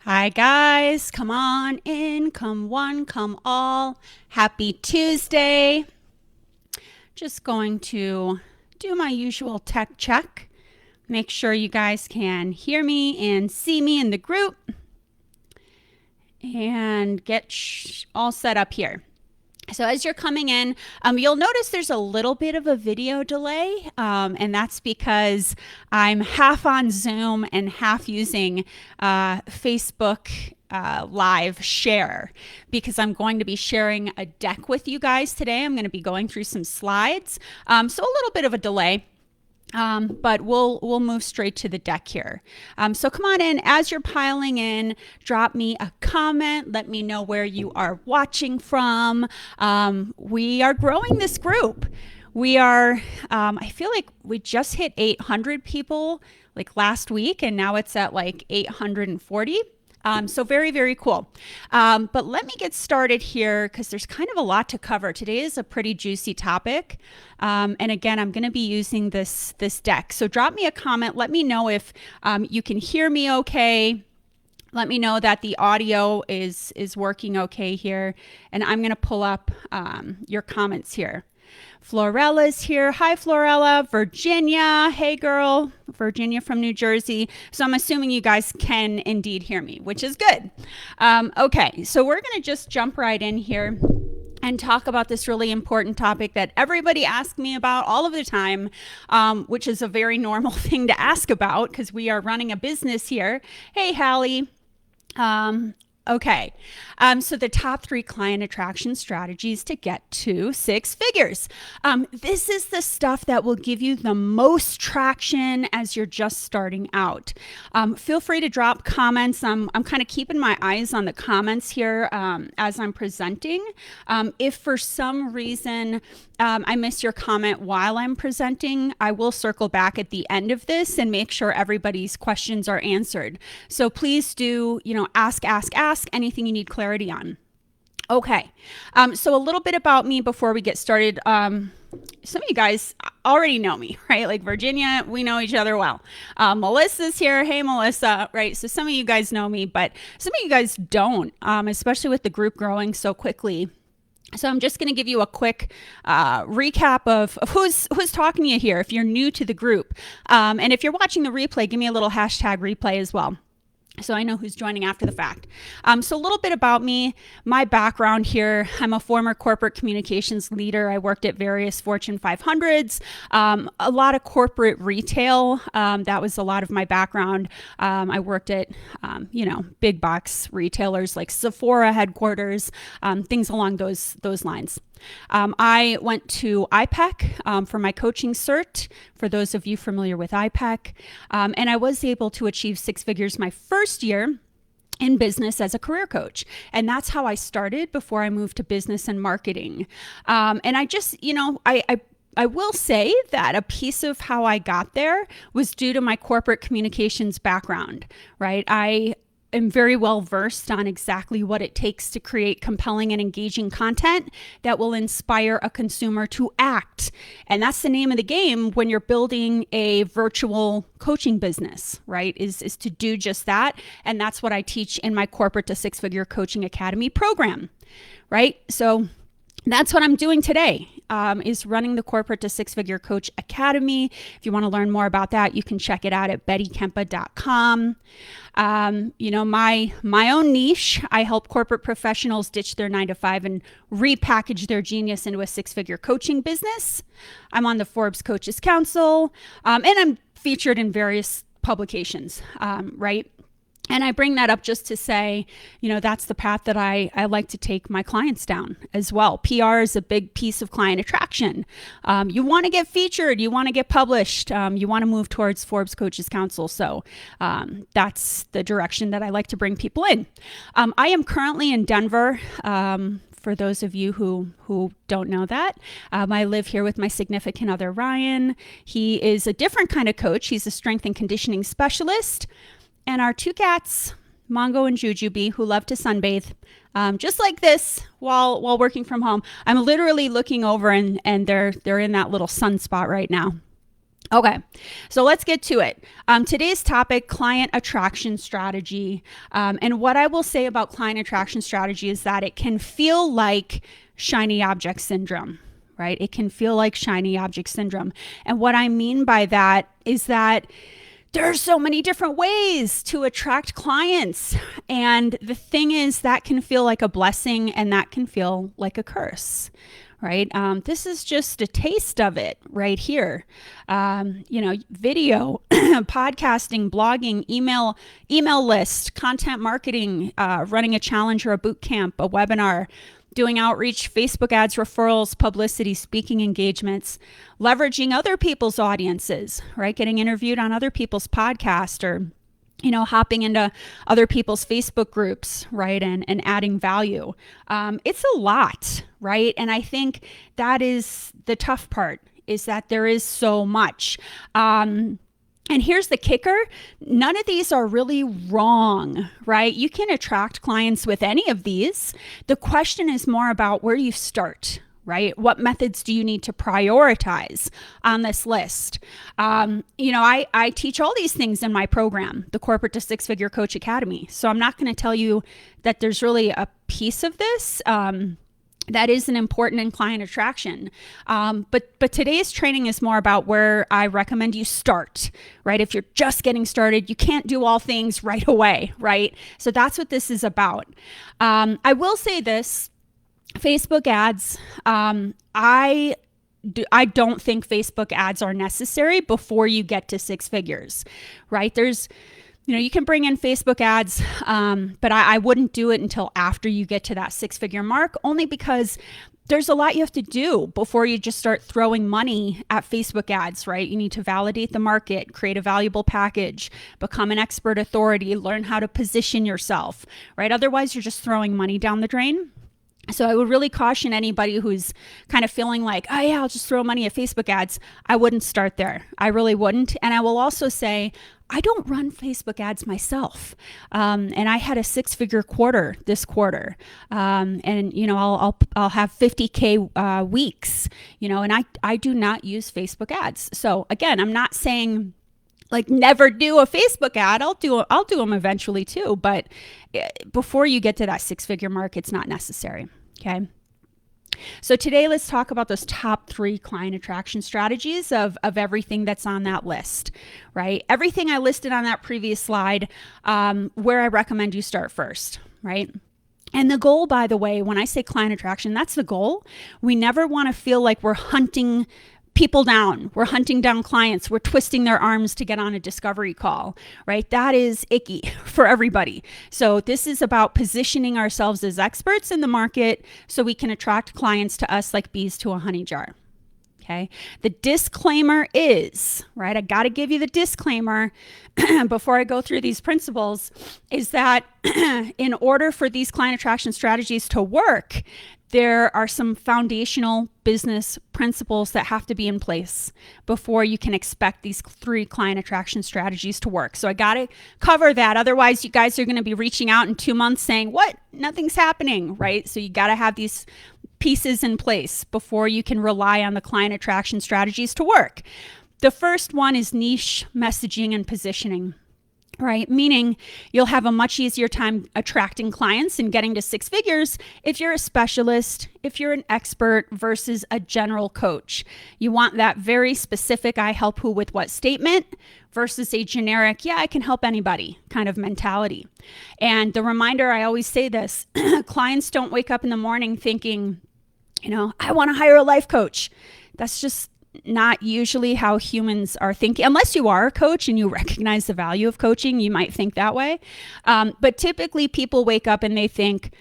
Hi guys, come on in, come one, come all. Happy Tuesday. Just going to do my usual tech check. Make sure you guys can hear me and see me in the group and get all set up here. So as you're coming in, you'll notice there's a little bit of a video delay, and that's because I'm half on Zoom and half using Facebook live share, because I'm going to be sharing a deck with you guys today. I'm going to be going through some slides, so a little bit of a delay. But we'll move straight to the deck here. So come on in. As you're piling in, drop me a comment. Let me know where you are watching from. We are growing this group. We are, I feel like we just hit 800 people like last week, and now it's at like 840. So very, very cool. But let me get started here because there's kind of a lot to cover. Today is a pretty juicy topic. And again, I'm going to be using this deck. So drop me a comment. Let me know if you can hear me okay. Let me know that the audio is working okay here. And I'm going to pull up your comments here. Florella's here. Hi, Florella. Virginia. Hey, girl. Virginia from New Jersey. So I'm assuming you guys can indeed hear me, which is good. Okay, so we're going to just jump right in here and talk about this really important topic that everybody asks me about all of the time, which is a very normal thing to ask about because we are running a business here. Hey, Hallie. Okay, so the top 3 client attraction strategies to get to 6 figures. This is the stuff that will give you the most traction as you're just starting out. Feel free to drop comments. I'm kind of keeping my eyes on the comments here as I'm presenting. If for some reason I miss your comment while I'm presenting, I will circle back at the end of this and make sure everybody's questions are answered. So please do, ask anything you need clarity on. Okay, so a little bit about me before we get started. Some of you guys already know me, right? Like Virginia, we know each other well. Melissa's here. Hey, Melissa, right? So some of you guys know me, but some of you guys don't, especially with the group growing so quickly. So I'm just going to give you a quick recap of who's talking to you here if you're new to the group. And if you're watching the replay, give me a little hashtag replay as well, so I know who's joining after the fact. So a little bit about me, my background here. I'm a former corporate communications leader. I worked at various Fortune 500s, a lot of corporate retail. That was a lot of my background. I worked at, big box retailers like Sephora headquarters, things along those lines. I went to IPEC for my coaching cert, for those of you familiar with IPEC, and I was able to achieve 6 figures my first year in business as a career coach. And that's how I started before I moved to business and marketing. And I just, I will say that a piece of how I got there was due to my corporate communications background, right? I am very well versed on exactly what it takes to create compelling and engaging content that will inspire a consumer to act. And that's the name of the game when you're building a virtual coaching business, right? Is to do just that. And that's what I teach in my Corporate to 6 Figure Coaching Academy program, right? So that's what I'm doing today, is running the Corporate to 6 Figure Coach Academy. If you want to learn more about that, you can check it out at bettykempa.com. My own niche, I help corporate professionals ditch their 9-to-5 and repackage their genius into a 6-figure coaching business. I'm on the Forbes Coaches Council, and I'm featured in various publications, right? And I bring that up just to say, that's the path that I like to take my clients down as well. PR is a big piece of client attraction. You want to get featured, you want to get published, you want to move towards Forbes Coaches Council. So that's the direction that I like to bring people in. I am currently in Denver. For those of you who don't know that, I live here with my significant other, Ryan. He is a different kind of coach. He's a strength and conditioning specialist. And our 2 cats, Mongo and Jujubee, who love to sunbathe, just like this while working from home. I'm literally looking over and they're in that little sun spot right now. Okay, so let's get to it. Today's topic, client attraction strategy. And what I will say about client attraction strategy is that it can feel like shiny object syndrome, right? It can feel like shiny object syndrome. And what I mean by that is that there are so many different ways to attract clients. And the thing is, that can feel like a blessing and that can feel like a curse, right? This is just a taste of it right here. Video, podcasting, blogging, email list, content marketing, running a challenge or a boot camp, a webinar, doing outreach, Facebook ads, referrals, publicity, speaking engagements, leveraging other people's audiences, right? Getting interviewed on other people's podcasts or hopping into other people's Facebook groups, right? And adding value. It's a lot, right? And I think that is the tough part, is that there is so much. And here's the kicker. None of these are really wrong, right? You can attract clients with any of these. The question is more about where you start, right? What methods do you need to prioritize on this list? I teach all these things in my program, the Corporate to Six Figure Coach Academy. So I'm not going to tell you that there's really a piece of this that isn't important in client attraction. But today's training is more about where I recommend you start, right? If you're just getting started, you can't do all things right away, right? So that's what this is about. I will say this. Facebook ads, I don't think Facebook ads are necessary before you get to six figures, right? You can bring in Facebook ads, but I wouldn't do it until after you get to that six-figure mark, only because there's a lot you have to do before you just start throwing money at Facebook ads, right? You need to validate the market, create a valuable package, become an expert authority, learn how to position yourself, right? Otherwise, you're just throwing money down the drain. So I would really caution anybody who's kind of feeling like, oh yeah, I'll just throw money at Facebook ads. I wouldn't start there. I really wouldn't. And I will also say, I don't run Facebook ads myself. And I had a six-figure quarter this quarter. I'll have 50K weeks, and I do not use Facebook ads. So again, I'm not saying like never do a Facebook ad. I'll do them eventually too, but before you get to that six-figure mark, it's not necessary. Okay. So today, let's talk about those top 3 client attraction strategies of everything that's on that list, right? Everything I listed on that previous slide, where I recommend you start first, right? And the goal, by the way, when I say client attraction, that's the goal. We never want to feel like we're hunting people down. We're hunting down clients. We're twisting their arms to get on a discovery call, right? That is icky for everybody. So this is about positioning ourselves as experts in the market so we can attract clients to us like bees to a honey jar. Okay. The disclaimer is, right? I got to give you the disclaimer before I go through these principles, is that in order for these client attraction strategies to work, there are some foundational business principles that have to be in place before you can expect these 3 client attraction strategies to work. So I got to cover that. Otherwise, you guys are going to be reaching out in 2 months saying, what? Nothing's happening, right? So you got to have these pieces in place before you can rely on the client attraction strategies to work. The first one is niche messaging and positioning. Right? Meaning you'll have a much easier time attracting clients and getting to 6 figures if you're a specialist, if you're an expert versus a general coach. You want that very specific, I help who with what statement versus a generic, yeah, I can help anybody kind of mentality. And the reminder, I always say this, clients don't wake up in the morning thinking, I want to hire a life coach. That's just not usually how humans are thinking. Unless you are a coach and you recognize the value of coaching, you might think that way. But typically people wake up and they think,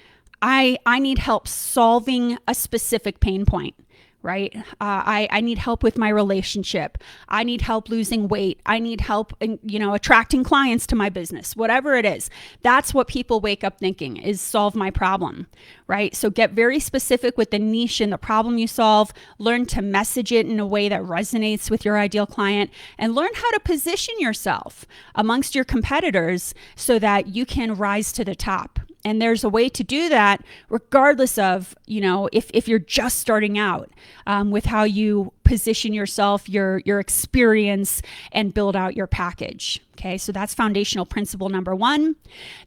I need help solving a specific pain point, right? I need help with my relationship. I need help losing weight. I need help, attracting clients to my business, whatever it is. That's what people wake up thinking is solve my problem, right? So get very specific with the niche and the problem you solve, learn to message it in a way that resonates with your ideal client, and learn how to position yourself amongst your competitors so that you can rise to the top. And there's a way to do that regardless of, if you're just starting out, with how you position yourself, your experience, and build out your package. Okay, so that's foundational principle number 1.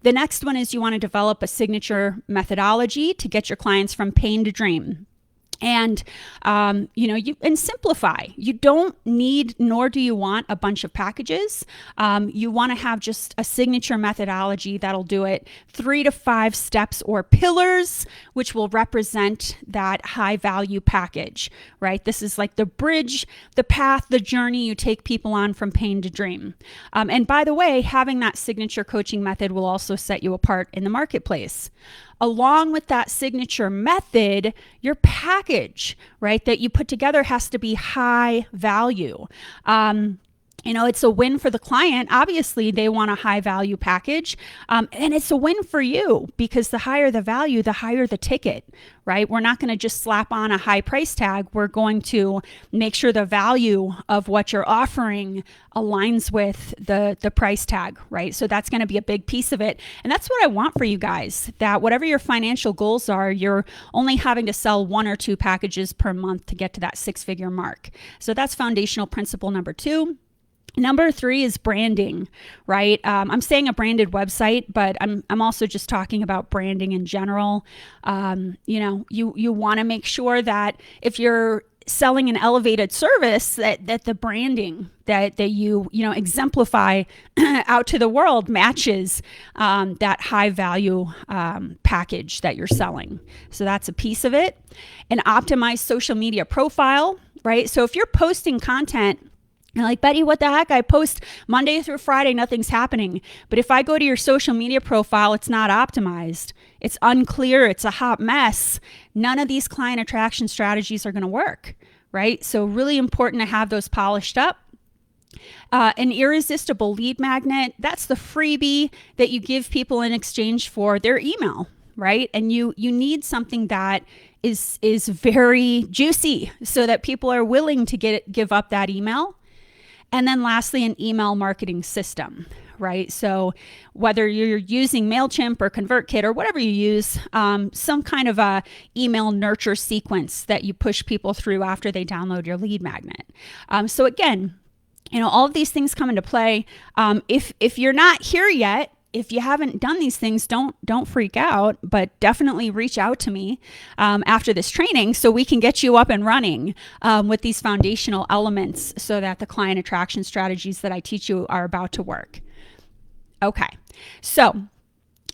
The next one is you want to develop a signature methodology to get your clients from pain to dream. And, and simplify. You don't need, nor do you want a bunch of packages. You want to have just a signature methodology that'll do it, 3 to 5 steps or pillars, which will represent that high value package, right? This is like the bridge, the path, the journey you take people on from pain to dream. And by the way, having that signature coaching method will also set you apart in the marketplace. Along with that signature method, your package, right, that you put together has to be high value. It's a win for the client. Obviously, they want a high value package. And it's a win for you because the higher the value, the higher the ticket, right? We're not going to just slap on a high price tag. We're going to make sure the value of what you're offering aligns with the price tag, right? So that's going to be a big piece of it. And that's what I want for you guys, that whatever your financial goals are, you're only having to sell 1 or 2 packages per month to get to that 6-figure mark. So that's foundational principle number 2. Number 3 is branding, right? I'm saying a branded website, but I'm also just talking about branding in general. You want to make sure that if you're selling an elevated service, that the branding that you exemplify out to the world matches that high value package that you're selling. So that's a piece of it. An optimized social media profile, right? So if you're posting content, you're like, Betty, what the heck? I post Monday through Friday, nothing's happening. But if I go to your social media profile, it's not optimized. It's unclear. It's a hot mess. None of these client attraction strategies are going to work, right? So really important to have those polished up. An irresistible lead magnet, that's the freebie that you give people in exchange for their email, right? And you need something that is very juicy so that people are willing to give up that email. And then lastly, an email marketing system, right? So whether you're using MailChimp or ConvertKit or whatever you use, some kind of a email nurture sequence that you push people through after they download your lead magnet. So again, all of these things come into play. If you're not here yet, if you haven't done these things, don't freak out, but definitely reach out to me after this training so we can get you up and running with these foundational elements so that the client attraction strategies that I teach you are about to work. Okay, so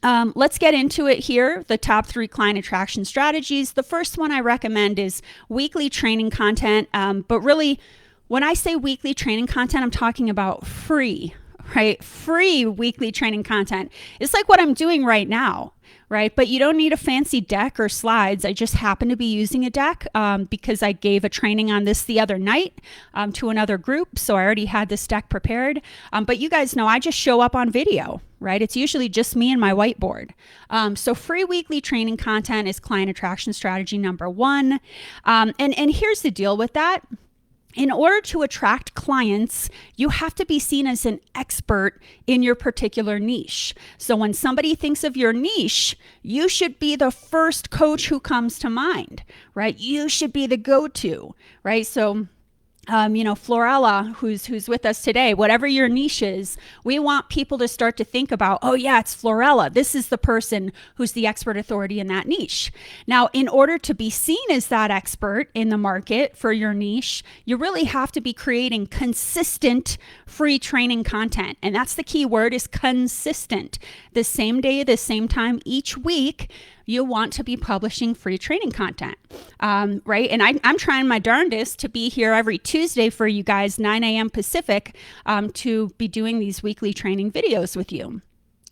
let's get into it here. The top 3 client attraction strategies. The first one I recommend is weekly training content, but really when I say weekly training content, I'm talking about free, right? Free weekly training content. It's like what I'm doing right now, right? But you don't need a fancy deck or slides. I just happen to be using a deck because I gave a training on this the other night to another group. So I already had this deck prepared. But you guys know I just show up on video, right? It's usually just me and my whiteboard. So free weekly training content is client attraction strategy number 1. And here's the deal with that. In order to attract clients, you have to be seen as an expert in your particular niche. So when somebody thinks of your niche, you should be the first coach who comes to mind, right? You should be the go-to, right? So Florella, who's with us today, whatever your niche is, we want people to start to think about, oh yeah, it's Florella. This is the person who's the expert authority in that niche. Now, in order to be seen as that expert in the market for your niche, you really have to be creating consistent free training content. And that's the key word, is consistent. The same day, the same time each week, you want to be publishing free training content, right? And I'm trying my darndest to be here every Tuesday for you guys, 9 a.m. Pacific, to be doing these weekly training videos with you.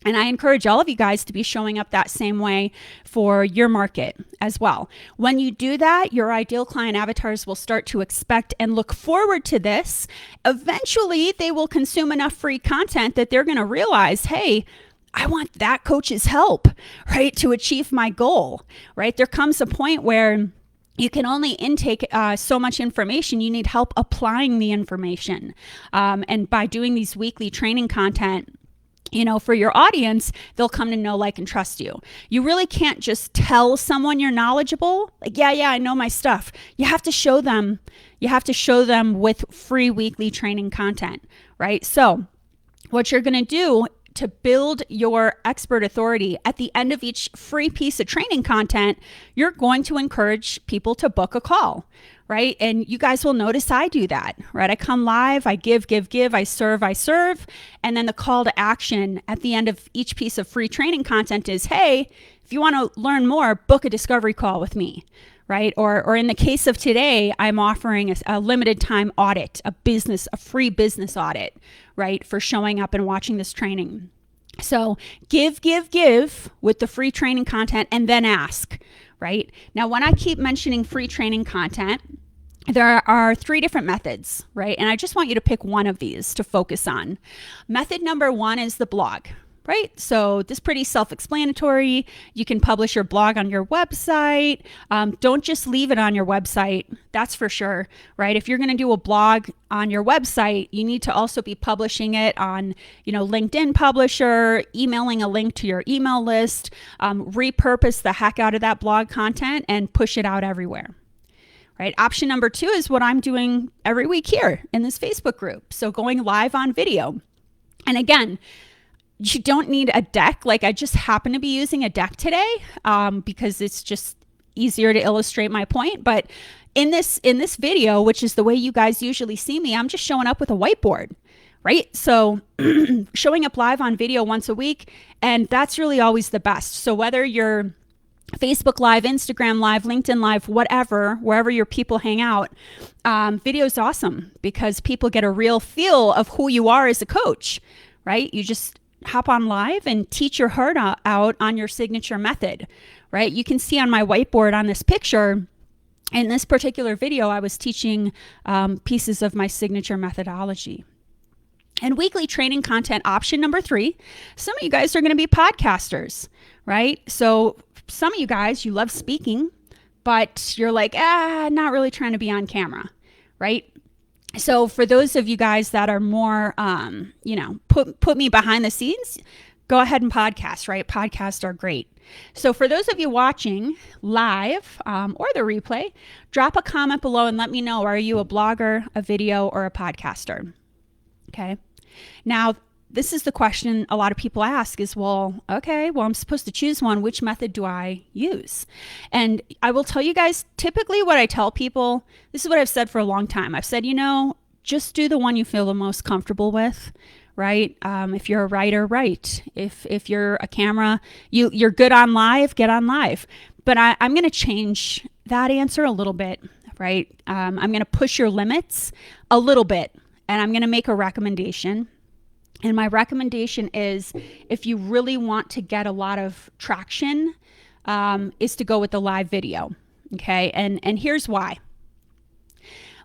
And I encourage all of you guys to be showing up that same way for your market as well. When you do that, your ideal client avatars will start to expect and look forward to this. Eventually, they will consume enough free content that they're going to realize, hey, I want that coach's help, right, to achieve my goal, right? There comes a point where you can only intake so much information. You need help applying the information. And by doing these weekly training content, for your audience, they'll come to know, like, and trust you. You really can't just tell someone you're knowledgeable. Like, yeah, I know my stuff. You have to show them. You have to show them with free weekly training content, right? So what you're going to do to build your expert authority, at the end of each free piece of training content, you're going to encourage people to book a call, right? And you guys will notice I do that, right? I come live, I give, I serve. And then the call to action at the end of each piece of free training content is, hey, if you want to learn more, book a discovery call with me, right? Or in the case of today, I'm offering a limited time audit, a free business audit, right? For showing up and watching this training. So give with the free training content, and then ask, right? Now, when I keep mentioning free training content, there are 3 different methods, right? And I just want you to pick one of these to focus on. Method number 1 is the blog, right? So this is pretty self-explanatory. You can publish your blog on your website. Don't just leave it on your website. That's for sure, right? If you're going to do a blog on your website, you need to also be publishing it on, LinkedIn Publisher, emailing a link to your email list, repurpose the heck out of that blog content and push it out everywhere. Right? Option number 2 is what I'm doing every week here in this Facebook group. So going live on video. And again, you don't need a deck. Like, I just happen to be using a deck today because it's just easier to illustrate my point. But in this video, which is the way you guys usually see me, I'm just showing up with a whiteboard, right? So showing up live on video once a week, and that's really always the best. So whether you're Facebook Live, Instagram Live, LinkedIn Live, whatever, wherever your people hang out, video is awesome because people get a real feel of who you are as a coach, right? You just hop on live and teach your heart out on your signature method, right? You can see on my whiteboard on this picture, in this particular video, I was teaching pieces of my signature methodology. And weekly training content, option number 3, some of you guys are going to be podcasters, right? So some of you guys, you love speaking, but you're like, not really trying to be on camera, right? So for those of you guys that are more, put me behind the scenes, go ahead and podcast, right? Podcasts are great. So for those of you watching live or the replay, drop a comment below and let me know, are you a blogger, a video, or a podcaster? Okay. Now, this is the question a lot of people ask is, I'm supposed to choose one. Which method do I use? And I will tell you guys, typically what I tell people, this is what I've said for a long time. I've said, just do the one you feel the most comfortable with, right? If you're a writer, write. If you're a camera, you're good on live, get on live. But I'm going to change that answer a little bit, right? I'm going to push your limits a little bit, and I'm going to make a recommendation. And my recommendation is, if you really want to get a lot of traction, is to go with the live video. Okay. And here's why.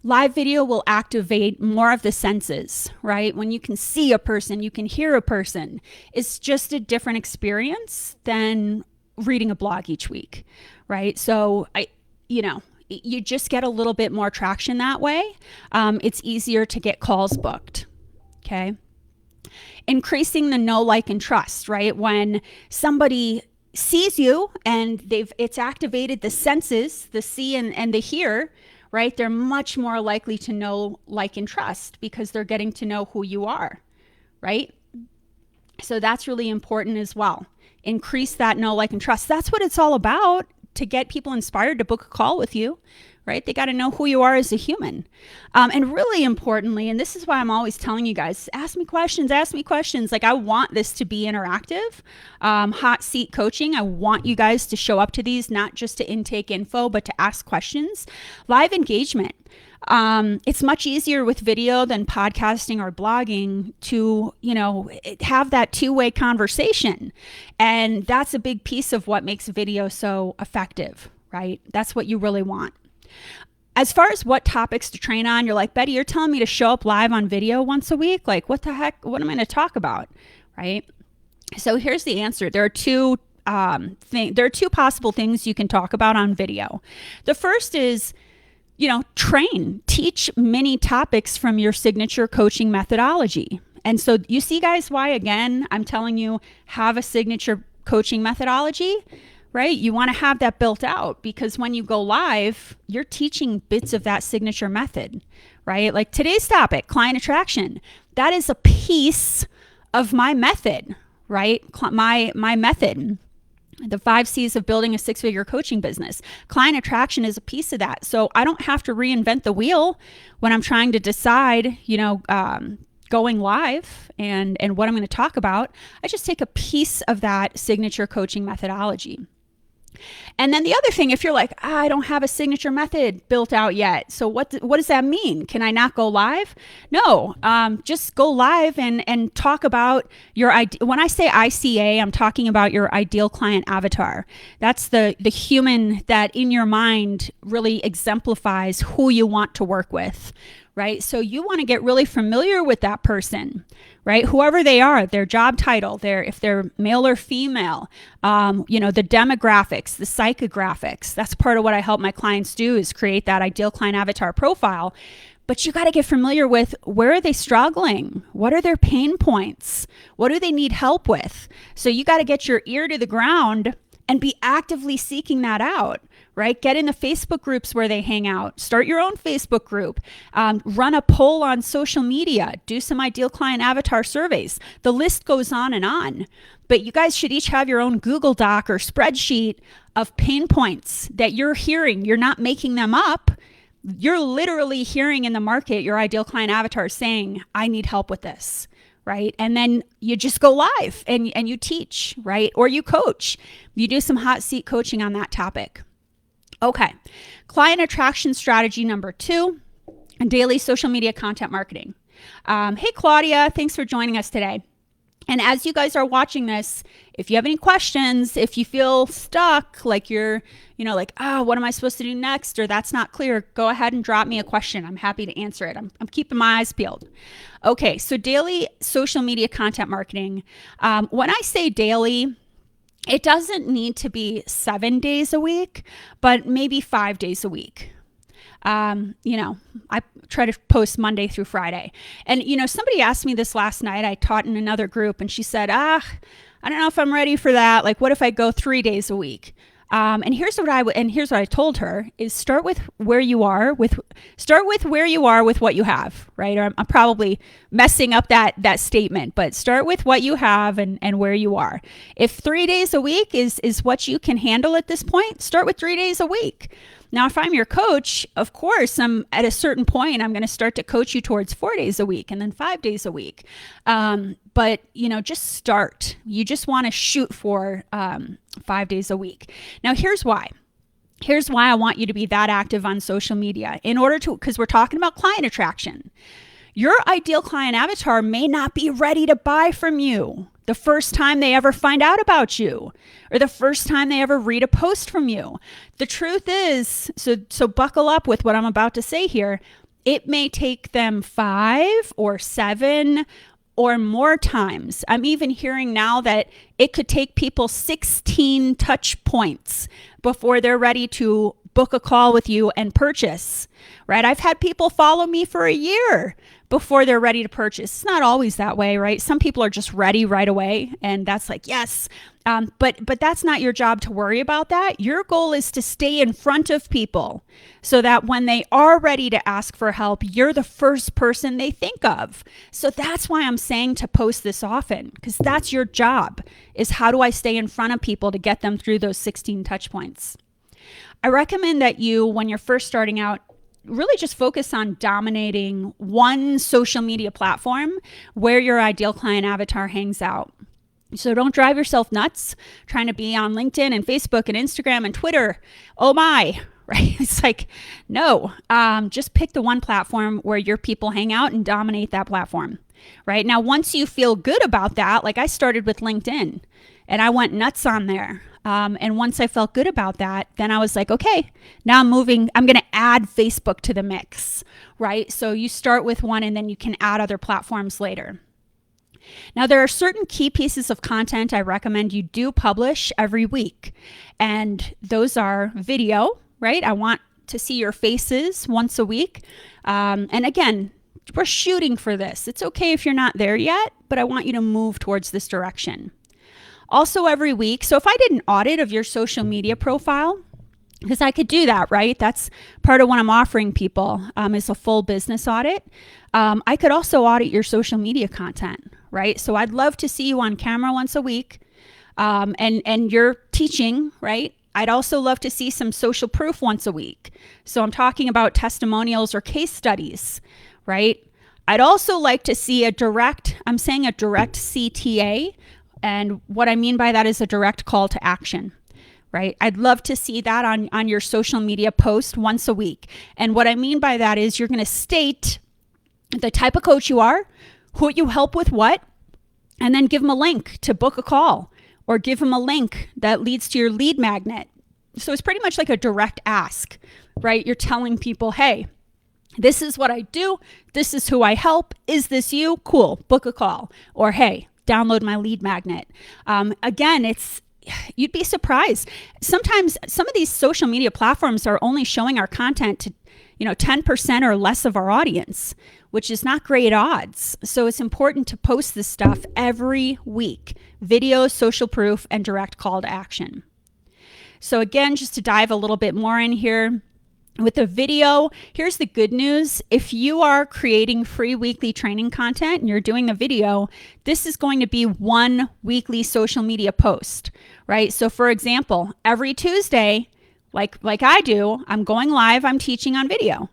Live video will activate more of the senses, right? When you can see a person, you can hear a person. It's just a different experience than reading a blog each week, right? So you just get a little bit more traction that way. It's easier to get calls booked. Okay. Increasing the know, like, and trust, right? When somebody sees you and it's activated the senses, the see and the hear, right? They're much more likely to know, like, and trust because they're getting to know who you are, right? So that's really important as well. Increase that know, like, and trust. That's what it's all about, to get people inspired to book a call with you, right? They got to know who you are as a human. And really importantly, and this is why I'm always telling you guys, ask me questions. Like, I want this to be interactive, hot seat coaching. I want you guys to show up to these, not just to intake info, but to ask questions. Live engagement. It's much easier with video than podcasting or blogging to, have that two-way conversation. And that's a big piece of what makes video so effective, right? That's what you really want. As far as what topics to train on, you're like, Betty, you're telling me to show up live on video once a week? Like, what the heck? What am I going to talk about? Right? So here's the answer. There are two possible things you can talk about on video. The first is, teach many topics from your signature coaching methodology. And so you see, guys, why, again, I'm telling you, have a signature coaching methodology, right? You want to have that built out, because when you go live, you're teaching bits of that signature method, right? Like today's topic, client attraction. That is a piece of my method, right? My method. The 5 C's of building a 6-figure coaching business. Client attraction is a piece of that. So I don't have to reinvent the wheel when I'm trying to decide, going live and what I'm going to talk about. I just take a piece of that signature coaching methodology. And then the other thing, if you're like, I don't have a signature method built out yet, so what does that mean? Can I not go live? No, just go live and talk about your when I say ICA, I'm talking about your ideal client avatar. That's the human that in your mind really exemplifies who you want to work with, right? So you want to get really familiar with that person, right? Whoever they are, their job title, if they're male or female, the demographics, the psychographics. That's part of what I help my clients do, is create that ideal client avatar profile. But you got to get familiar with, where are they struggling? What are their pain points? What do they need help with? So you got to get your ear to the ground and be actively seeking that out, right? Get in the Facebook groups where they hang out. Start your own Facebook group. Run a poll on social media. Do some ideal client avatar surveys. The list goes on. But you guys should each have your own Google Doc or spreadsheet of pain points that you're hearing. You're not making them up. You're literally hearing in the market your ideal client avatar saying, I need help with this. Right? And then you just go live and you teach, right? Or you coach. You do some hot seat coaching on that topic. Okay. Client attraction strategy number 2, daily social media content marketing. Hey, Claudia, thanks for joining us today. And as you guys are watching this, if you have any questions, if you feel stuck, like you're, what am I supposed to do next? Or that's not clear, go ahead and drop me a question. I'm happy to answer it. I'm keeping my eyes peeled. Okay, so daily social media content marketing. When I say daily, it doesn't need to be 7 days a week, but maybe 5 days a week. I try to post Monday through Friday. And, somebody asked me this last night. I taught in another group, and she said, I don't know if I'm ready for that. Like, what if I go 3 days a week? And here's what I told her is start with where you are with what you have, right? Or I'm probably messing up that statement, but start with what you have and where you are. If 3 days a week is what you can handle at this point, start with 3 days a week. Now, if I'm your coach, of course, at a certain point, I'm going to start to coach you towards 4 days a week and then 5 days a week. But, just start. You just want to shoot for 5 days a week. Now, here's why. Here's why I want you to be that active on social media because we're talking about client attraction. Your ideal client avatar may not be ready to buy from you the first time they ever find out about you or the first time they ever read a post from you. The truth is, so buckle up with what I'm about to say here. It may take them 5 or 7 or more times. I'm even hearing now that it could take people 16 touch points before they're ready to book a call with you and purchase, right? I've had people follow me for a year before they're ready to purchase. It's not always that way, right? Some people are just ready right away, and that's like, yes. But that's not your job to worry about that. Your goal is to stay in front of people so that when they are ready to ask for help, you're the first person they think of. So that's why I'm saying to post this often, because that's your job, is how do I stay in front of people to get them through those 16 touch points? I recommend that you, when you're first starting out, really just focus on dominating one social media platform where your ideal client avatar hangs out. So don't drive yourself nuts trying to be on LinkedIn and Facebook and Instagram and Twitter. Oh my, right? It's like, no, just pick the one platform where your people hang out and dominate that platform, right? Now, once you feel good about that, like I started with LinkedIn and I went nuts on there. And once I felt good about that, then I was like, okay, now I'm going to add Facebook to the mix, right? So you start with one and then you can add other platforms later. Now, there are certain key pieces of content I recommend you do publish every week. And those are video, right? I want to see your faces once a week. And again, We're shooting for this. It's okay if you're not there yet, but I want you to move towards this direction. Also every week, so if I did an audit of your social media profile, because I could do that, right? That's part of what I'm offering people is a full business audit. I could also audit your social media content, right? So I'd love to see you on camera once a week and you're teaching, right? I'd also love to see some social proof once a week. So I'm talking about testimonials or case studies, right? I'd also like to see a direct CTA. And what I mean by that is a direct call to action, right? I'd love to see that on your social media post once a week. And what I mean by that is you're going to state the type of coach you are, who you help with what, and then give them a link to book a call or give them a link that leads to your lead magnet. So it's pretty much like a direct ask, right? You're telling people, hey, this is what I do. This is who I help. Is this you? Cool. Book a call. Or, hey, download my lead magnet. Again, you'd be surprised. Sometimes some of these social media platforms are only showing our content to 10% or less of our audience, which is not great odds. So it's important to post this stuff every week: video, social proof, and direct call to action. So again, just to dive a little bit more in here, with the video, here's the good news. If you are creating free weekly training content and you're doing a video, this is going to be one weekly social media post, right? So for example, every Tuesday, like I do, I'm going live, I'm teaching on video.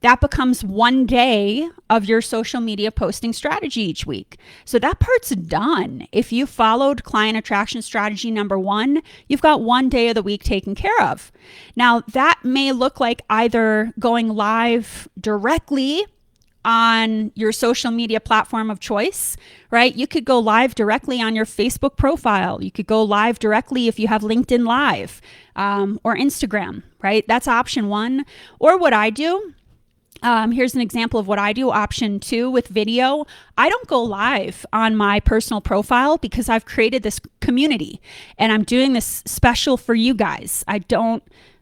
That becomes one day of your social media posting strategy each week. So that part's done. If you followed client attraction strategy number 1, you've got one day of the week taken care of. Now, that may look like either going live directly on your social media platform of choice, right? You could go live directly on your Facebook profile. You could go live directly if you have LinkedIn Live or Instagram, right? That's option 1. Or what I do, here's an example of what I do. Option 2 with video. I don't go live on my personal profile because I've created this community and I'm doing this special for you guys. I don't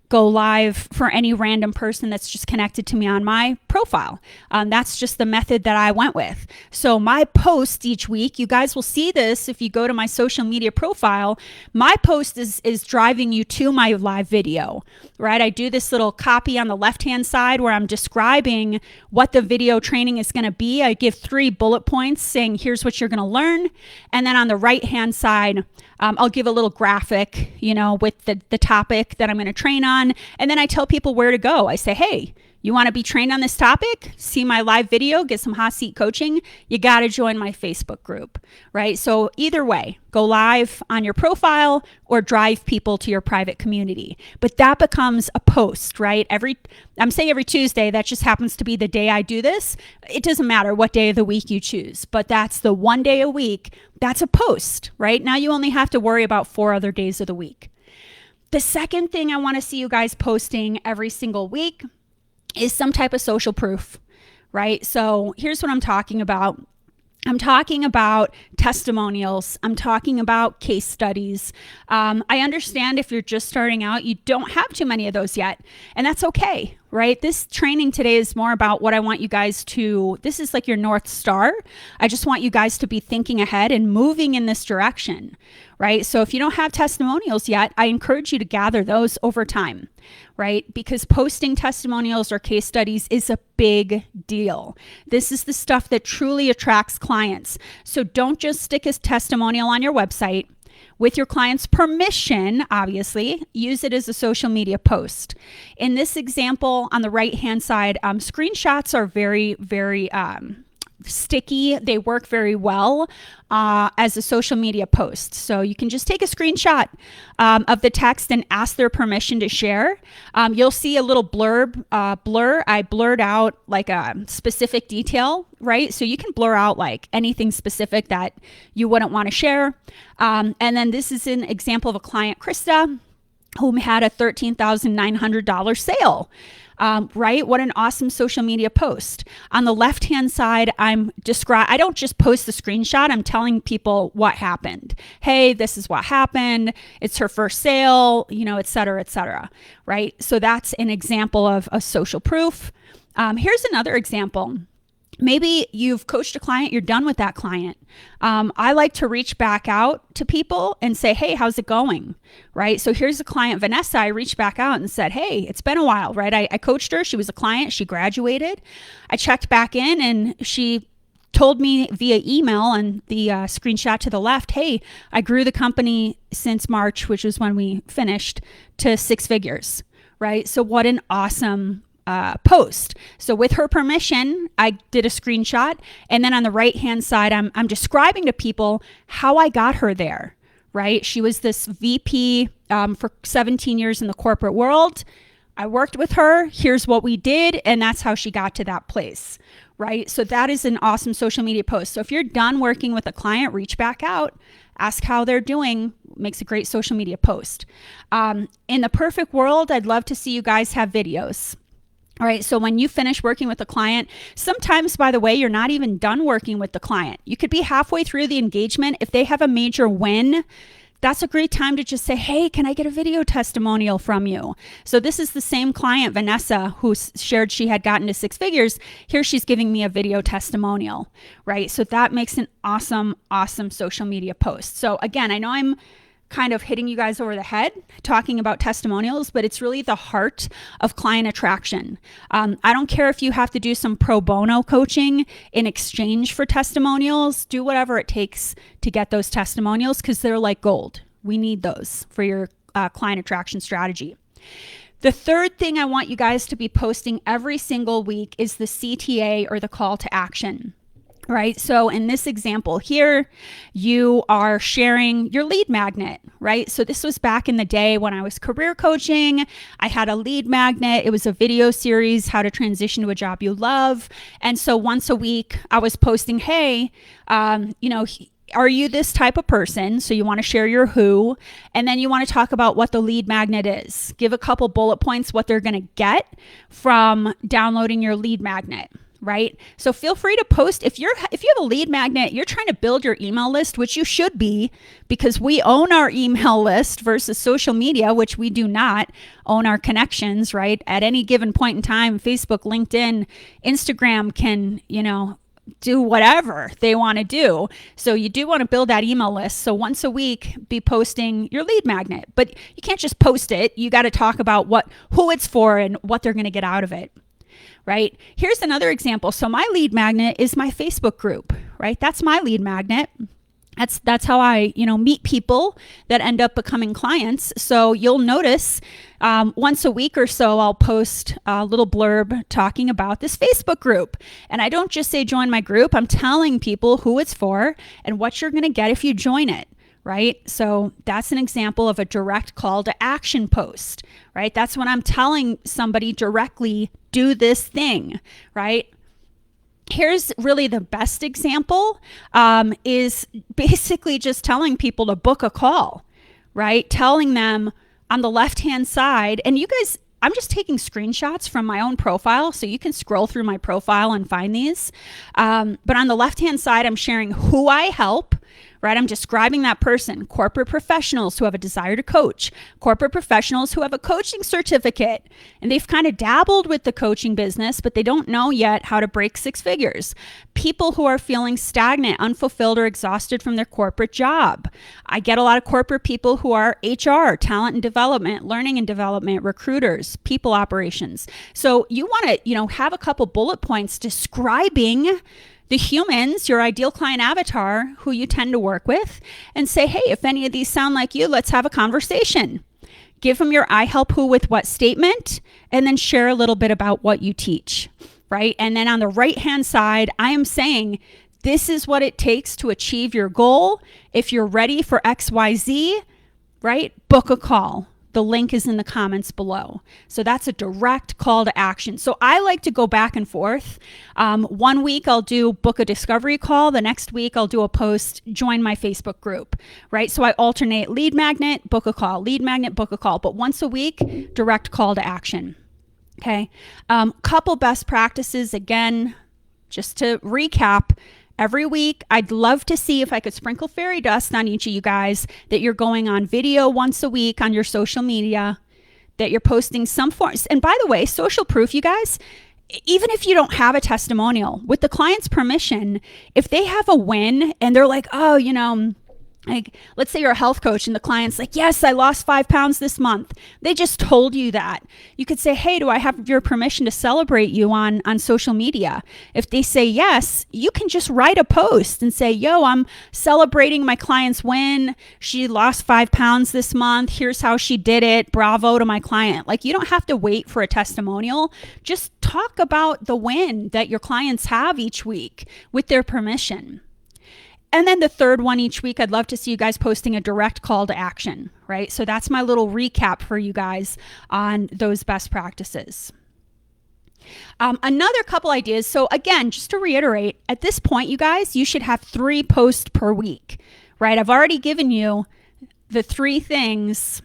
go live for any random person that's just connected to me on my profile. That's just the method that I went with. So my post each week, you guys will see this if you go to my social media profile. My post is driving you to my live video, right? I do this little copy on the left-hand side where I'm describing what the video training is going to be. I give 3 bullet points saying, here's what you're going to learn. And then on the right-hand side, I'll give a little graphic, with the topic that I'm going to train on. And then I tell people where to go. I say, hey, you want to be trained on this topic? See my live video, get some hot seat coaching. You got to join my Facebook group, right? So either way, go live on your profile or drive people to your private community. But that becomes a post, right? I'm saying every Tuesday, that just happens to be the day I do this. It doesn't matter what day of the week you choose, but that's the one day a week. That's a post, right? Now you only have to worry about 4 other days of the week. The second thing I want to see you guys posting every single week is some type of social proof, right? So here's what I'm talking about. I'm talking about testimonials. I'm talking about case studies. I understand if you're just starting out, you don't have too many of those yet, and that's okay, right? This training today is more about what I want you guys to, this is like your North Star. I just want you guys to be thinking ahead and moving in this direction, right? So if you don't have testimonials yet, I encourage you to gather those over time, right? Because posting testimonials or case studies is a big deal. This is the stuff that truly attracts clients. So don't just stick a testimonial on your website. With your client's permission, obviously, use it as a social media post. In this example, on the right-hand side, screenshots are very, very sticky. They work very well as a social media post. So you can just take a screenshot of the text and ask their permission to share. You'll see a little blur. I blurred out like a specific detail, right? So you can blur out like anything specific that you wouldn't want to share. And then this is an example of a client, Krista, who had a $13,900 sale. Right? What an awesome social media post. On the left-hand side, I don't just post the screenshot. I'm telling people what happened. Hey, this is what happened. It's her first sale, et cetera, right? So that's an example of a social proof. Here's another example. Maybe you've coached a client, you're done with that client. I like to reach back out to people and say, hey, how's it going? Right? So here's a client, Vanessa. I reached back out and said, hey, it's been a while, right? I coached her. She was a client. She graduated. I checked back in and she told me via email on the screenshot to the left, hey, I grew the company since March, which was when we finished, to 6 figures, right? So what an awesome post. So with her permission, I did a screenshot. And then on the right-hand side, I'm describing to people how I got her there, right? She was this VP for 17 years in the corporate world. I worked with her. Here's what we did. And that's how she got to that place, right? So that is an awesome social media post. So if you're done working with a client, reach back out, ask how they're doing. Makes a great social media post. In the perfect world, I'd love to see you guys have videos. All right, so when you finish working with a client, sometimes, by the way, you're not even done working with the client. You could be halfway through the engagement. If they have a major win, that's a great time to just say, hey, can I get a video testimonial from you? So this is the same client, Vanessa, who shared she had gotten to 6 figures. Here she's giving me a video testimonial, right? So that makes an awesome, awesome social media post. So again, I know I'm kind of hitting you guys over the head talking about testimonials, but it's really the heart of client attraction. I don't care if you have to do some pro bono coaching in exchange for testimonials. Do whatever it takes to get those testimonials because they're like gold. We need those for your client attraction strategy. The third thing I want you guys to be posting every single week is the CTA, or the call to action. Right? So in this example here, you are sharing your lead magnet, right? So this was back in the day when I was career coaching. I had a lead magnet. It was a video series, how to transition to a job you love. And so once a week I was posting, hey, are you this type of person? So you want to share your who, and then you want to talk about what the lead magnet is. Give a couple bullet points, what they're going to get from downloading your lead magnet. Right? So feel free to post. If you have a lead magnet, you're trying to build your email list, which you should be, because we own our email list versus social media, which we do not own our connections, right? At any given point in time, Facebook, LinkedIn, Instagram can, do whatever they want to do. So you do want to build that email list. So once a week, be posting your lead magnet, but you can't just post it. You got to talk about who it's for and what they're going to get out of it. Right? Here's another example. So my lead magnet is my Facebook group, right? That's my lead magnet. That's how I, meet people that end up becoming clients. So you'll notice once a week or so, I'll post a little blurb talking about this Facebook group. And I don't just say join my group. I'm telling people who it's for and what you're going to get if you join it. Right? So that's an example of a direct call to action post, right? That's when I'm telling somebody directly, do this thing, right? Here's really the best example, is basically just telling people to book a call, right? Telling them on the left-hand side, and you guys, I'm just taking screenshots from my own profile, so you can scroll through my profile and find these. But on the left-hand side, I'm sharing who I help, right? I'm describing that person, corporate professionals who have a desire to coach, corporate professionals who have a coaching certificate, and they've kind of dabbled with the coaching business, but they don't know yet how to break 6 figures. People who are feeling stagnant, unfulfilled, or exhausted from their corporate job. I get a lot of corporate people who are HR, talent and development, learning and development, recruiters, people operations. So you want to, have a couple bullet points describing the humans, your ideal client avatar, who you tend to work with, and say, hey, if any of these sound like you, let's have a conversation. Give them your I help who with what statement, and then share a little bit about what you teach, right? And then on the right-hand side, I am saying, this is what it takes to achieve your goal. If you're ready for XYZ, right? Book a call. The link is in the comments below. So that's a direct call to action. So I like to go back and forth. 1 week I'll do book a discovery call. The next week I'll do a post, join my Facebook group, right? So I alternate lead magnet, book a call, lead magnet, book a call. But once a week, direct call to action. Okay. Couple best practices. Again, just to recap, every week, I'd love to see if I could sprinkle fairy dust on each of you guys, that you're going on video once a week on your social media, that you're posting some forms. And by the way, social proof, you guys, even if you don't have a testimonial, with the client's permission, if they have a win and they're like, oh, like, let's say you're a health coach and the client's like, yes, I lost 5 pounds this month. They just told you that. You could say, hey, do I have your permission to celebrate you on social media? If they say yes, you can just write a post and say, yo, I'm celebrating my client's win. She lost 5 pounds this month. Here's how she did it. Bravo to my client. Like, you don't have to wait for a testimonial. Just talk about the win that your clients have each week with their permission. And then the third one each week, I'd love to see you guys posting a direct call to action, right? So that's my little recap for you guys on those best practices. Another couple ideas. So again, just to reiterate, at this point, you guys, you should have 3 posts per week, right? I've already given you the 3 things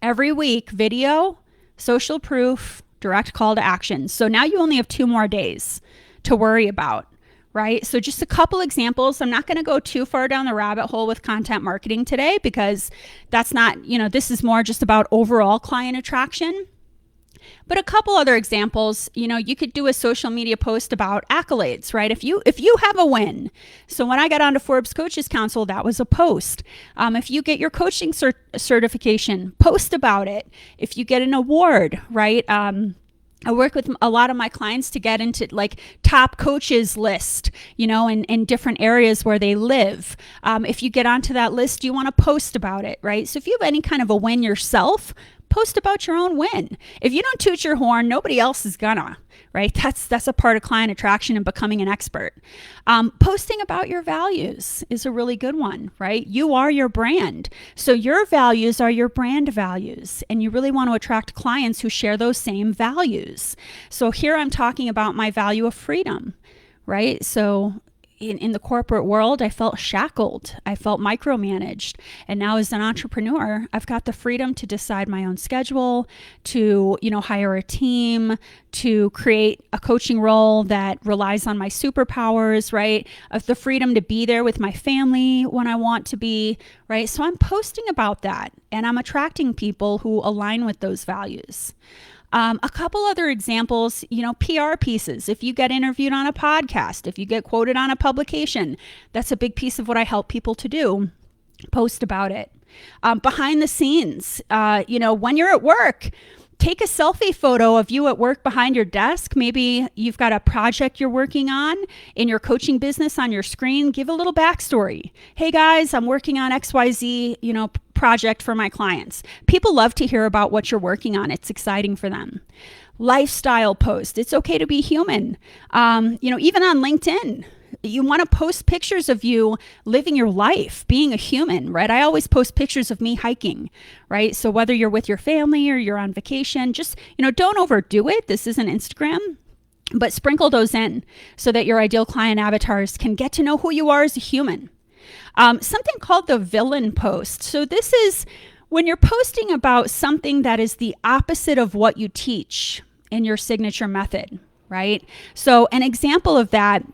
every week: video, social proof, direct call to action. So now you only have 2 more days to worry about. Right? So just a couple examples. I'm not going to go too far down the rabbit hole with content marketing today, because that's not, this is more just about overall client attraction. But a couple other examples, you could do a social media post about accolades, right? If you have a win. So when I got onto Forbes Coaches Council, that was a post. If you get your coaching certification, post about it. If you get an award, right? I work with a lot of my clients to get into like top coaches list, in different areas where they live. If you get onto that list, you want to post about it, right? So if you have any kind of a win yourself, post about your own win. If you don't toot your horn, nobody else is gonna, right? That's a part of client attraction and becoming an expert. Posting about your values is a really good one, right? You are your brand. So your values are your brand values, and you really want to attract clients who share those same values. So here I'm talking about my value of freedom, right? So in the corporate world, I felt shackled. I felt micromanaged. And now as an entrepreneur, I've got the freedom to decide my own schedule, to, hire a team, to create a coaching role that relies on my superpowers, right? Of the freedom to be there with my family when I want to be, right? So I'm posting about that, and I'm attracting people who align with those values. A couple other examples, PR pieces. If you get interviewed on a podcast, if you get quoted on a publication, that's a big piece of what I help people to do. Post about it. Behind the scenes, when you're at work, take a selfie photo of you at work behind your desk. Maybe you've got a project you're working on in your coaching business on your screen. Give a little backstory. Hey guys, I'm working on XYZ, project for my clients. People love to hear about what you're working on. It's exciting for them. Lifestyle post. It's okay to be human. Even on LinkedIn, you want to post pictures of you living your life, being a human, right? I always post pictures of me hiking, right? So whether you're with your family or you're on vacation, just, don't overdo it. This isn't Instagram, but sprinkle those in so that your ideal client avatars can get to know who you are as a human. Something called the villain post. So this is when you're posting about something that is the opposite of what you teach in your signature method, right? So an example of that,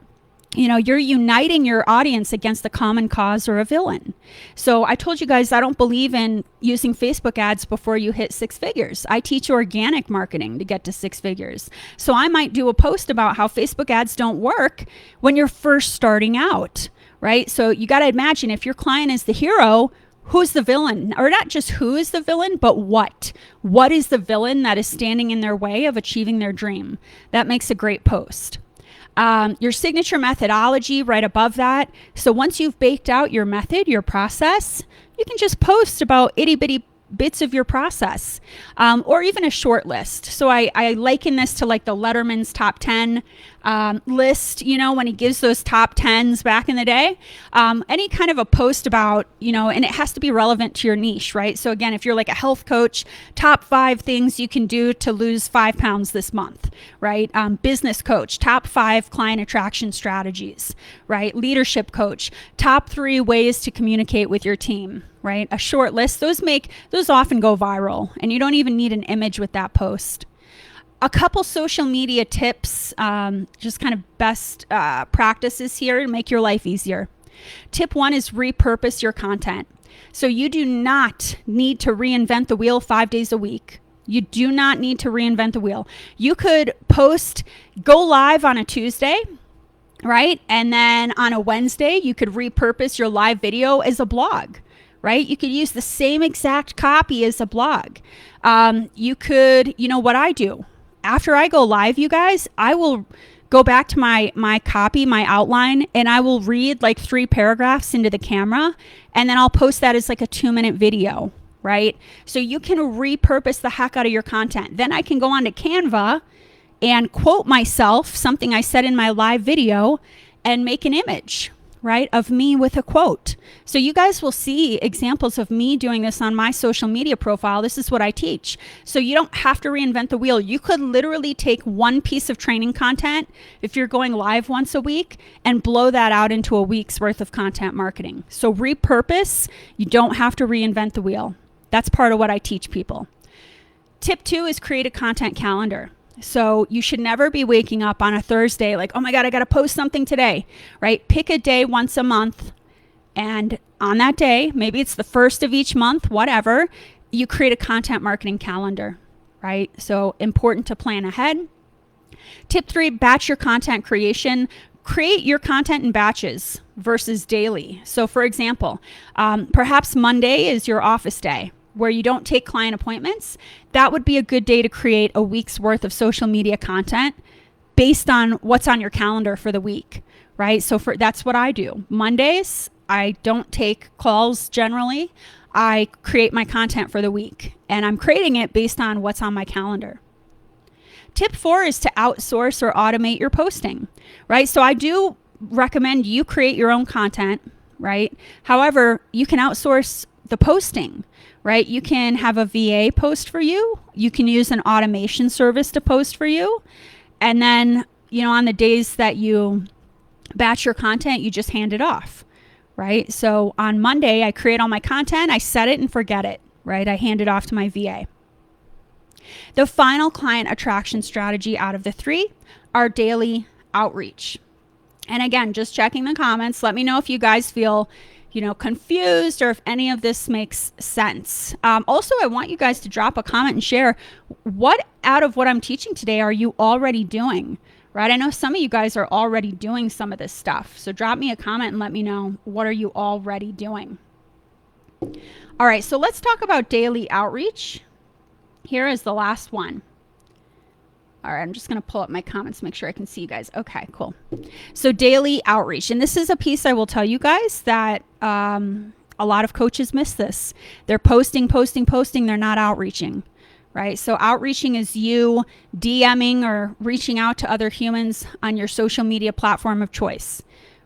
you're uniting your audience against a common cause or a villain. So I told you guys, I don't believe in using Facebook ads before you hit 6 figures. I teach organic marketing to get to 6 figures. So I might do a post about how Facebook ads don't work when you're first starting out, right? So you got to imagine, if your client is the hero, who's the villain? Or not just who is the villain, but what? What is the villain that is standing in their way of achieving their dream? That makes a great post. Your signature methodology right above that. So once you've baked out your method, your process, you can just post about itty bitty bits of your process, or even a short list. So I liken this to like the Letterman's top 10 list, when he gives those top 10s back in the day. Any kind of a post about, and it has to be relevant to your niche, right? So again, if you're like a health coach, top 5 things you can do to lose 5 pounds this month, right? Business coach, top 5 client attraction strategies, right? Leadership coach, top 3 ways to communicate with your team, right? A short list. Those often go viral, and you don't even need an image with that post. A couple social media tips, just kind of best practices here to make your life easier. Tip 1 is repurpose your content. So you do not need to reinvent the wheel 5 days a week. You do not need to reinvent the wheel. You could go live on a Tuesday, right? And then on a Wednesday, you could repurpose your live video as a blog, right? You could use the same exact copy as a blog. You could, what I do after I go live, you guys, I will go back to my copy, my outline, and I will read like 3 paragraphs into the camera, and then I'll post that as like a 2-minute video, right? So you can repurpose the heck out of your content. Then I can go on to Canva and quote myself, something I said in my live video, and make an image, right, of me with a quote. So you guys will see examples of me doing this on my social media profile. This is what I teach. So you don't have to reinvent the wheel. You could literally take one piece of training content, if you're going live once a week, and blow that out into a week's worth of content marketing. So repurpose. You don't have to reinvent the wheel. That's part of what I teach people. Tip 2 is create a content calendar. So you should never be waking up on a Thursday like, oh my God, I got to post something today, right? Pick a day once a month. And on that day, maybe it's the first of each month, whatever, you create a content marketing calendar, right? So important to plan ahead. Tip 3, batch your content creation. Create your content in batches versus daily. So for example, perhaps Monday is your office day, where you don't take client appointments. That would be a good day to create a week's worth of social media content based on what's on your calendar for the week, right? So that's what I do. Mondays, I don't take calls generally. I create my content for the week, and I'm creating it based on what's on my calendar. Tip 4 is to outsource or automate your posting, right? So I do recommend you create your own content, right? However, you can outsource the posting, right? You can have a VA post for you. You can use an automation service to post for you. And then, on the days that you batch your content, you just hand it off, right? So on Monday, I create all my content, I set it and forget it, right? I hand it off to my VA. The final client attraction strategy out of the 3 are daily outreach. And again, just checking the comments. Let me know if you guys feel confused or if any of this makes sense. Also, I want you guys to drop a comment and share what out of what I'm teaching today are you already doing, right? I know some of you guys are already doing some of this stuff. So drop me a comment and let me know, what are you already doing? All right, so let's talk about daily outreach. Here is the last one. All right, I'm just going to pull up my comments, make sure I can see you guys. Okay, cool. So daily outreach. And this is a piece I will tell you guys that a lot of coaches miss this. They're posting. They're not outreaching, right? So outreaching is you DMing or reaching out to other humans on your social media platform of choice,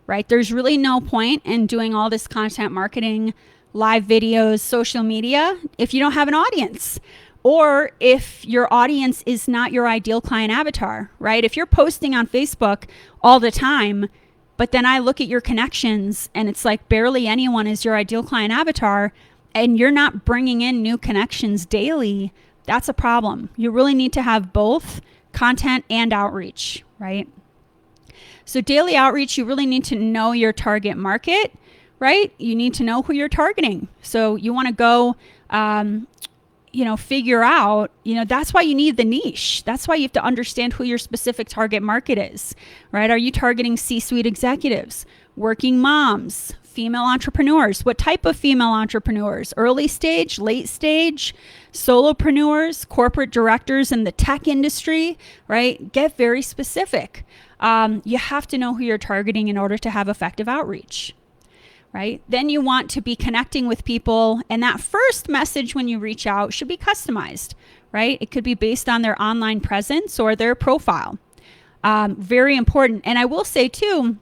right? There's really no point in doing all this content marketing, live videos, social media, if you don't have an audience. Or if your audience is not your ideal client avatar, right? If you're posting on Facebook all the time, but then I look at your connections and it's like barely anyone is your ideal client avatar, and you're not bringing in new connections daily, that's a problem. You really need to have both content and outreach, right? So daily outreach, you really need to know your target market, right? You need to know who you're targeting. So you want to go, figure out, that's why you need the niche. That's why you have to understand who your specific target market is, right? Are you targeting C-suite executives, working moms, female entrepreneurs? What type of female entrepreneurs? Early stage, late stage, solopreneurs, corporate directors in the tech industry, right? Get very specific. You have to know who you're targeting in order to have effective outreach. Right? Then you want to be connecting with people, and that first message when you reach out should be customized, right? It could be based on their online presence or their profile. Very important. And I will say too,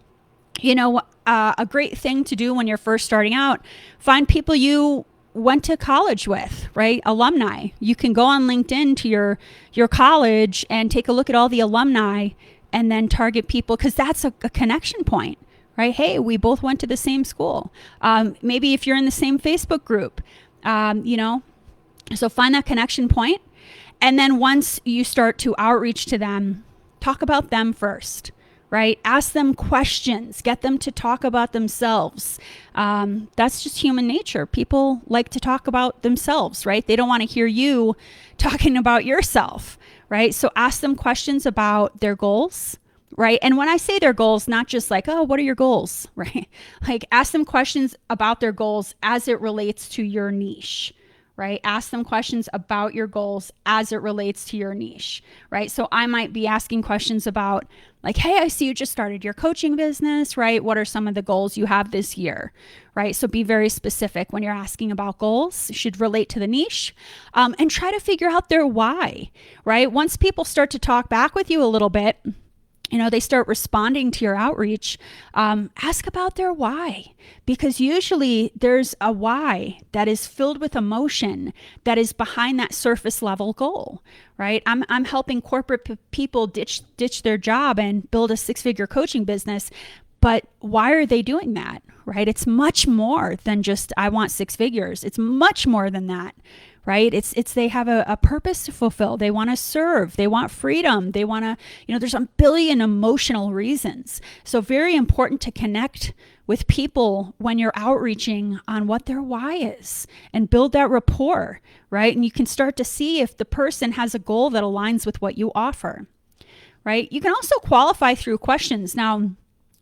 a great thing to do when you're first starting out, find people you went to college with, right? Alumni. You can go on LinkedIn to your college and take a look at all the alumni and then target people, because that's a connection point. Right? Hey, we both went to the same school. Maybe if you're in the same Facebook group, so find that connection point. And then once you start to outreach to them, talk about them first, right? Ask them questions, get them to talk about themselves. That's just human nature. People like to talk about themselves, right? They don't want to hear you talking about yourself, right? So ask them questions about their goals, right? And when I say their goals, not just like, oh, what are your goals, right? Like ask them questions about their goals as it relates to your niche, right? Ask them questions about your goals as it relates to your niche, right? So I might be asking questions about like, hey, I see you just started your coaching business, right? What are some of the goals you have this year, right? So be very specific when you're asking about goals. It should relate to the niche, and try to figure out their why, right? Once people start to talk back with you a little bit, they start responding to your outreach, ask about their why, because usually there's a why that is filled with emotion that is behind that surface level goal, right? I'm helping corporate people ditch their job and build a 6-figure coaching business. But why are they doing that, right? It's much more than just, I want 6 figures. It's much more than that, right? It's they have a purpose to fulfill. They want to serve. They want freedom. They want to, there's a billion emotional reasons. So very important to connect with people when you're outreaching on what their why is and build that rapport, right? And you can start to see if the person has a goal that aligns with what you offer, right? You can also qualify through questions. Now,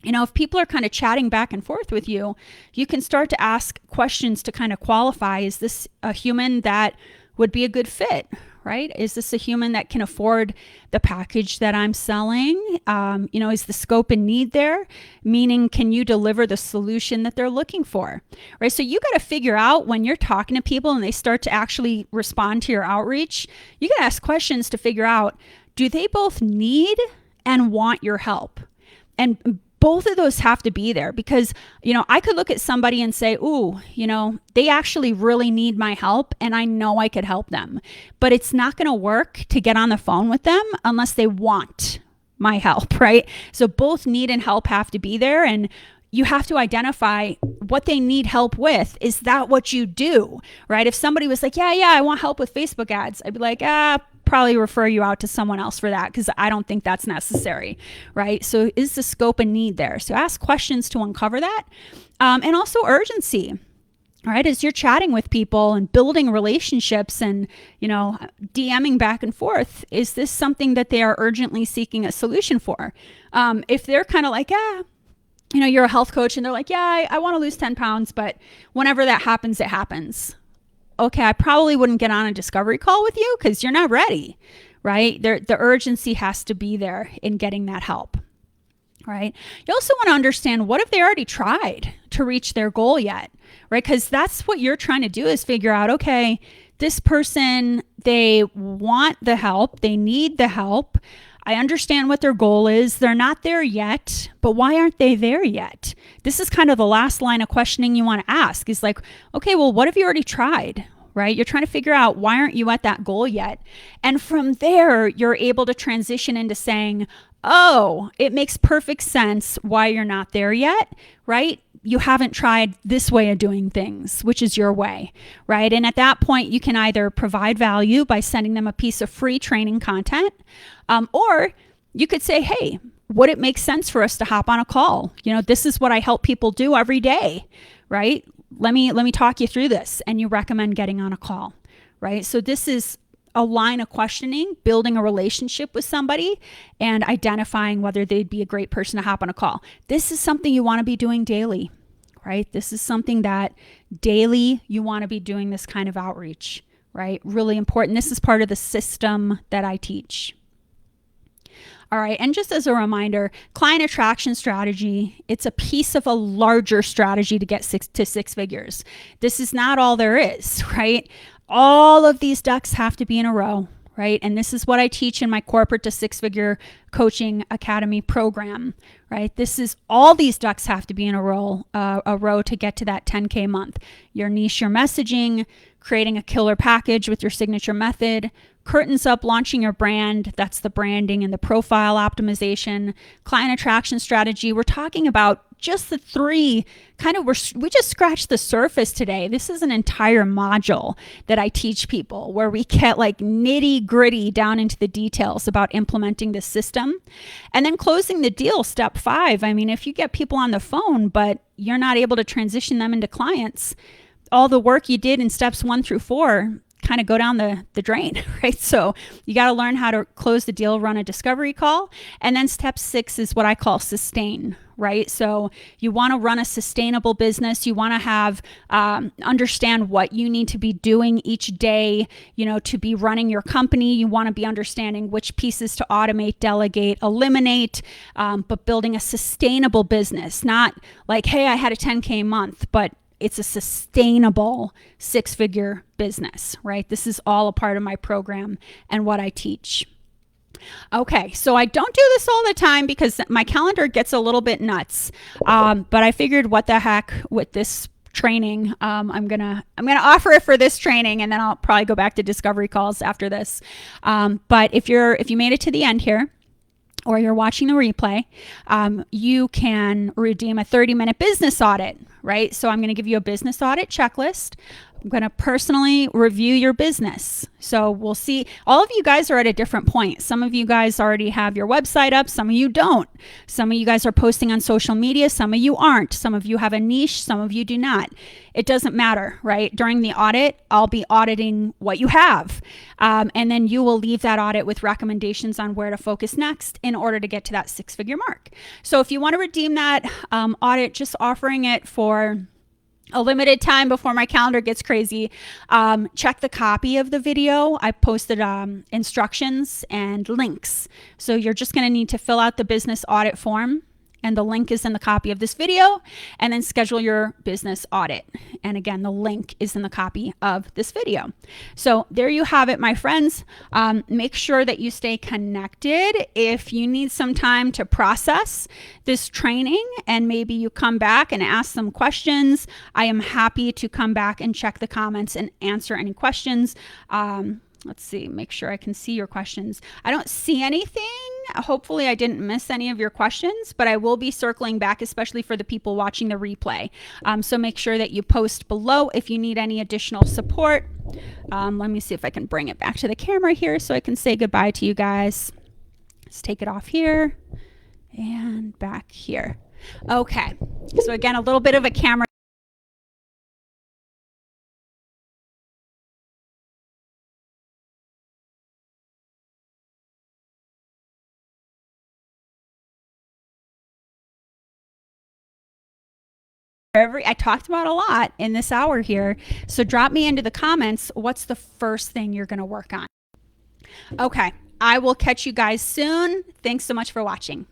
if people are kind of chatting back and forth with you, you can start to ask questions to kind of qualify. Is this a human that would be a good fit, right? Is this a human that can afford the package that I'm selling? Is the scope and need there? Meaning, can you deliver the solution that they're looking for, right? So you got to figure out when you're talking to people and they start to actually respond to your outreach, you got to ask questions to figure out, do they both need and want your help? And both of those have to be there because, I could look at somebody and say, ooh, they actually really need my help and I know I could help them. But it's not going to work to get on the phone with them unless they want my help, right? So both need and help have to be there. And you have to identify what they need help with. Is that what you do, right? If somebody was like, yeah, I want help with Facebook ads, I'd be like, probably refer you out to someone else for that because I don't think that's necessary, right? So is the scope and need there? So ask questions to uncover that. And also urgency, right? As you're chatting with people and building relationships and, DMing back and forth, is this something that they are urgently seeking a solution for? If they're kind of like, you're a health coach and they're like, I want to lose 10 pounds, but whenever that happens, it happens. Okay, I probably wouldn't get on a discovery call with you because you're not ready, right? The urgency has to be there in getting that help, right? You also want to understand, what if they already tried to reach their goal yet, right? Because that's what you're trying to do is figure out, okay, this person, they want the help, they need the help. I understand what their goal is. They're not there yet, but why aren't they there yet? This is kind of the last line of questioning you want to ask is like, okay, well, what have you already tried, right? You're trying to figure out why aren't you at that goal yet? And from there, you're able to transition into saying, oh, it makes perfect sense why you're not there yet, right? You haven't tried this way of doing things, which is your way, right? And at that point, you can either provide value by sending them a piece of free training content, or you could say, hey, would it make sense for us to hop on a call? This is what I help people do every day, right? Let me talk you through this. And you recommend getting on a call, right? So this is a line of questioning, building a relationship with somebody and identifying whether they'd be a great person to hop on a call. This is something you want to be doing daily, right? This is something that daily you want to be doing this kind of outreach, right? Really important. This is part of the system that I teach. All right. And just as a reminder, client attraction strategy, it's a piece of a larger strategy to get 6 figures. This is not all there is, right? All of these ducks have to be in a row, right? And this is what I teach in my Corporate to 6-Figure Coaching Academy program, right? This is all these ducks have to be in a row to get to that 10K month. Your niche, your messaging, creating a killer package with your signature method, curtains up, launching your brand. That's the branding and the profile optimization, client attraction strategy. We're talking about just the three we just scratched the surface today. This is an entire module that I teach people where we get like nitty gritty down into the details about implementing the system. And then closing the deal, step 5. I mean, if you get people on the phone, but you're not able to transition them into clients, all the work you did in steps 1 through 4 kind of go down the drain, right? So you got to learn how to close the deal, run a discovery call. And then step 6 is what I call sustain, right? So you want to run a sustainable business. You want to have, understand what you need to be doing each day, to be running your company. You want to be understanding which pieces to automate, delegate, eliminate, but building a sustainable business, not like, hey, I had a 10K month, but it's a sustainable 6-figure business, right? This is all a part of my program and what I teach. Okay, so I don't do this all the time because my calendar gets a little bit nuts. But I figured, what the heck with this training? I'm gonna offer it for this training, and then I'll probably go back to discovery calls after this. But if you made it to the end here, or you're watching the replay, you can redeem a 30-minute business audit, right? So I'm going to give you a business audit checklist. I'm going to personally review your business. So we'll see. All of you guys are at a different point. Some of you guys already have your website up. Some of you don't. Some of you guys are posting on social media. Some of you aren't. Some of you have a niche. Some of you do not. It doesn't matter, right? During the audit, I'll be auditing what you have. And then you will leave that audit with recommendations on where to focus next in order to get to that 6-figure mark. So if you want to redeem that audit, just offering it for a limited time before my calendar gets crazy. Check the copy of the video. I posted instructions and links. So you're just going to need to fill out the business audit form, and the link is in the copy of this video, and then schedule your business audit. And again, the link is in the copy of this video. So there you have it, my friends. Make sure that you stay connected. If you need some time to process this training and maybe you come back and ask some questions, I am happy to come back and check the comments and answer any questions. Let's see, make sure I can see your questions. I don't see anything. Hopefully I didn't miss any of your questions, but I will be circling back, especially for the people watching the replay. So make sure that you post below if you need any additional support. Let me see if I can bring it back to the camera here so I can say goodbye to you guys. Let's take it off here and back here. Okay, so again, a little bit of a camera. I talked about a lot in this hour here. So drop me into the comments, what's the first thing you're going to work on? Okay, I will catch you guys soon. Thanks so much for watching.